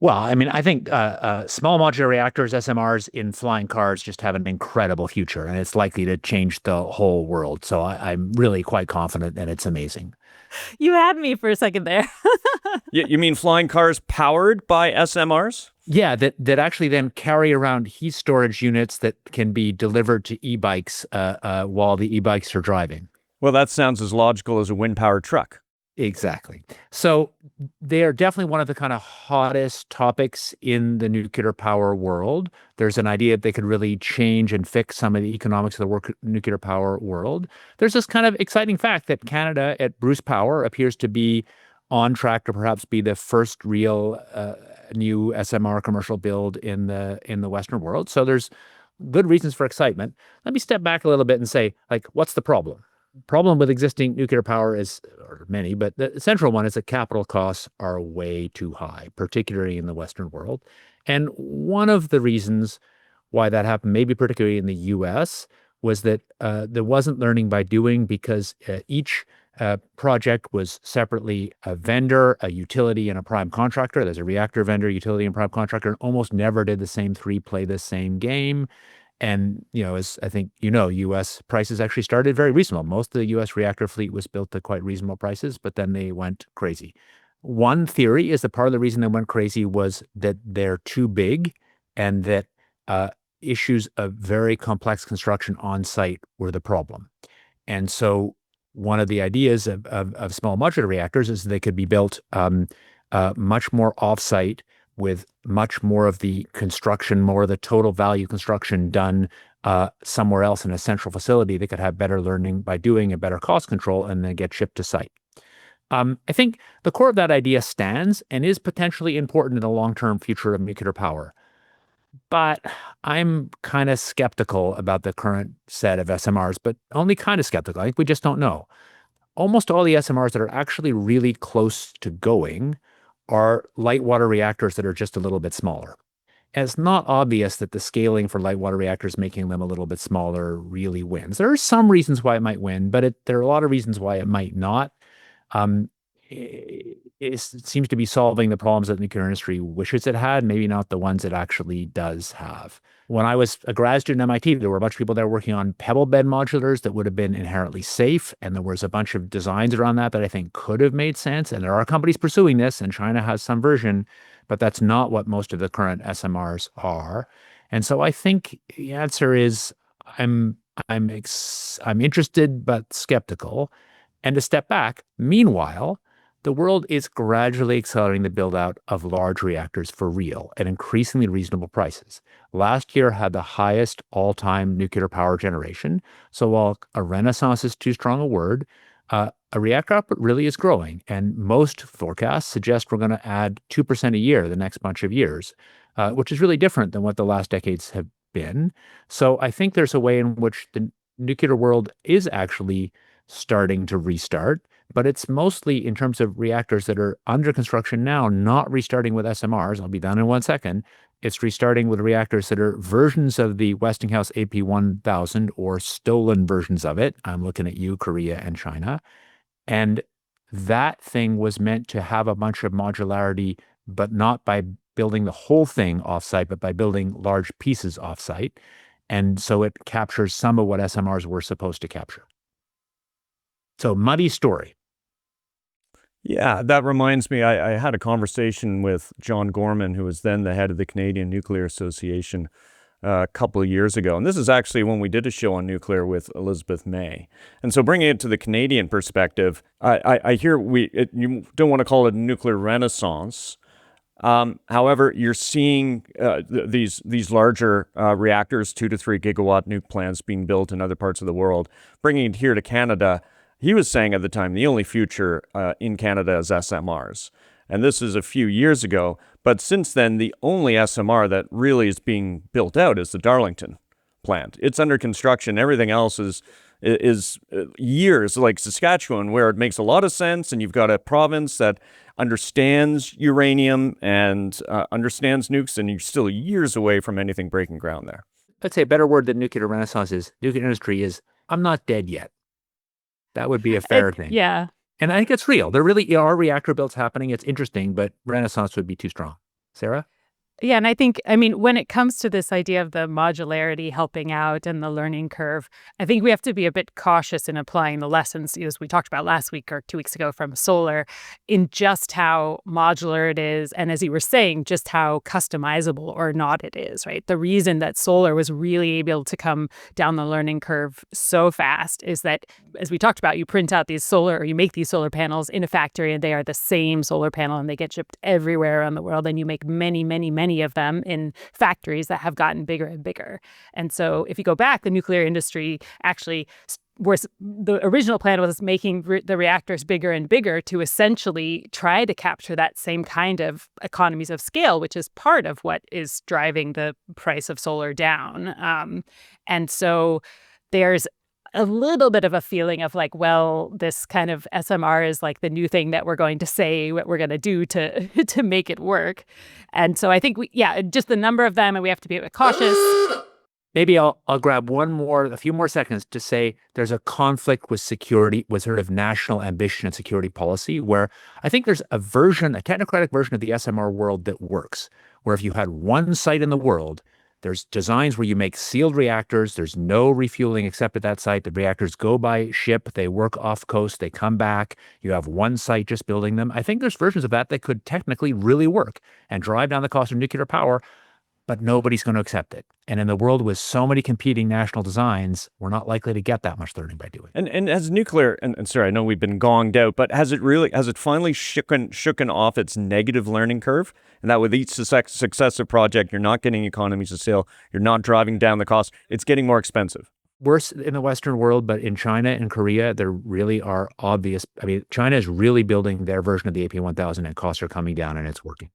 Well, I mean, I think small modular reactors, SMRs in flying cars just have an incredible future, and it's likely to change the whole world. So I'm really quite confident that it's amazing. You had me for a second there. You mean flying cars powered by SMRs? Yeah, that actually then carry around heat storage units that can be delivered to e-bikes while the e-bikes are driving. Well, that sounds as logical as a wind-powered truck. Exactly. So they are definitely one of the kind of hottest topics in the nuclear power world. There's an idea that they could really change and fix some of the economics of the nuclear power world. There's this kind of exciting fact that Canada at Bruce Power appears to be on track to perhaps be the first real new SMR commercial build in the Western world. So there's good reasons for excitement. Let me step back a little bit and say, like, what's the problem? Problem with existing nuclear power is, or many, but the central one is that capital costs are way too high, particularly in the Western world. And one of the reasons why that happened, maybe particularly in the US, was that there wasn't learning by doing because each project was separately a vendor, a utility, and a prime contractor. There's a reactor vendor, utility, and prime contractor, and almost never did the same three play the same game. And, as I think US prices actually started very reasonable. Most of the US reactor fleet was built at quite reasonable prices, but then they went crazy. One theory is that part of the reason they went crazy was that they're too big and that issues of very complex construction on site were the problem. And so one of the ideas of small modular reactors is they could be built much more off-site with much more of the construction, more of the total value construction done somewhere else in a central facility that could have better learning by doing and better cost control and then get shipped to site. I think the core of that idea stands and is potentially important in the long-term future of nuclear power. But I'm kind of skeptical about the current set of SMRs, but only kind of skeptical. I think we just don't know. Almost all the SMRs that are actually really close to going are light water reactors that are just a little bit smaller. And it's not obvious that the scaling for light water reactors, making them a little bit smaller, really wins. There are some reasons why it might win, but there are a lot of reasons why it might not. Um, it seems to be solving the problems that the nuclear industry wishes it had, maybe not the ones it actually does have. When I was a grad student at MIT, there were a bunch of people there working on pebble bed modulars that would have been inherently safe. And there was a bunch of designs around that I think could have made sense. And there are companies pursuing this, and China has some version, but that's not what most of the current SMRs are. And so I think the answer is I'm interested but skeptical. And to step back, meanwhile, the world is gradually accelerating the build out of large reactors for real at increasingly reasonable prices. Last year had the highest all-time nuclear power generation. So while a renaissance is too strong a word, a reactor output really is growing. And most forecasts suggest we're going to add 2% a year the next bunch of years, which is really different than what the last decades have been. So I think there's a way in which the nuclear world is actually starting to restart. But it's mostly in terms of reactors that are under construction now, not restarting with SMRs. I'll be done in 1 second. It's restarting with reactors that are versions of the Westinghouse AP1000 or stolen versions of it. I'm looking at you, Korea and China. And that thing was meant to have a bunch of modularity, but not by building the whole thing offsite, but by building large pieces offsite. And so it captures some of what SMRs were supposed to capture. So muddy story. Yeah, that reminds me, I had a conversation with John Gorman, who was then the head of the Canadian Nuclear Association, a couple of years ago. And this is actually when we did a show on nuclear with Elizabeth May. And so bringing it to the Canadian perspective, I hear you don't want to call it a nuclear renaissance. However, you're seeing these larger reactors, 2 to 3 gigawatt nuke plants being built in other parts of the world, bringing it here to Canada. He was saying at the time, the only future in Canada is SMRs. And this is a few years ago. But since then, the only SMR that really is being built out is the Darlington plant. It's under construction. Everything else is years, like Saskatchewan, where it makes a lot of sense. And you've got a province that understands uranium and understands nukes, and you're still years away from anything breaking ground there. I'd say a better word than nuclear renaissance is nuclear industry is, I'm not dead yet. That would be a fair thing. Yeah. And I think it's real. There really are reactor builds happening. It's interesting, but renaissance would be too strong. Sarah? Yeah, and I mean, when it comes to this idea of the modularity helping out and the learning curve, I think we have to be a bit cautious in applying the lessons, as we talked about last week or 2 weeks ago from solar, in just how modular it is. And as you were saying, just how customizable or not it is, right? The reason that solar was really able to come down the learning curve so fast is that, as we talked about, you print out these solar or you make these solar panels in a factory and they are the same solar panel and they get shipped everywhere around the world. And you make many, many, many of them in factories that have gotten bigger and bigger. And so if you go back, the nuclear industry actually was the original plan was making the reactors bigger and bigger to essentially try to capture that same kind of economies of scale, which is part of what is driving the price of solar down. And so there's a little bit of a feeling of like, well, this kind of SMR is like the new thing that we're going to say what we're going to do to to make it work. And so I think just the number of them, and we have to be a bit cautious. Maybe I'll grab a few more seconds to say there's a conflict with security, with sort of national ambition and security policy, where I think there's a technocratic version of the SMR world that works, where if you had one site in the world, there's designs where you make sealed reactors. There's no refueling except at that site. The reactors go by ship. They work off coast. They come back. You have one site just building them. I think there's versions of that could technically really work and drive down the cost of nuclear power, but nobody's going to accept it. And in the world with so many competing national designs, we're not likely to get that much learning by doing it. And as nuclear, and sorry, I know we've been gonged out, but has it finally shooken off its negative learning curve? And that with each successive project, you're not getting economies of scale, you're not driving down the cost, it's getting more expensive. Worse in the Western world, but in China and Korea, there really are obvious. I mean, China is really building their version of the AP1000 and costs are coming down and it's working.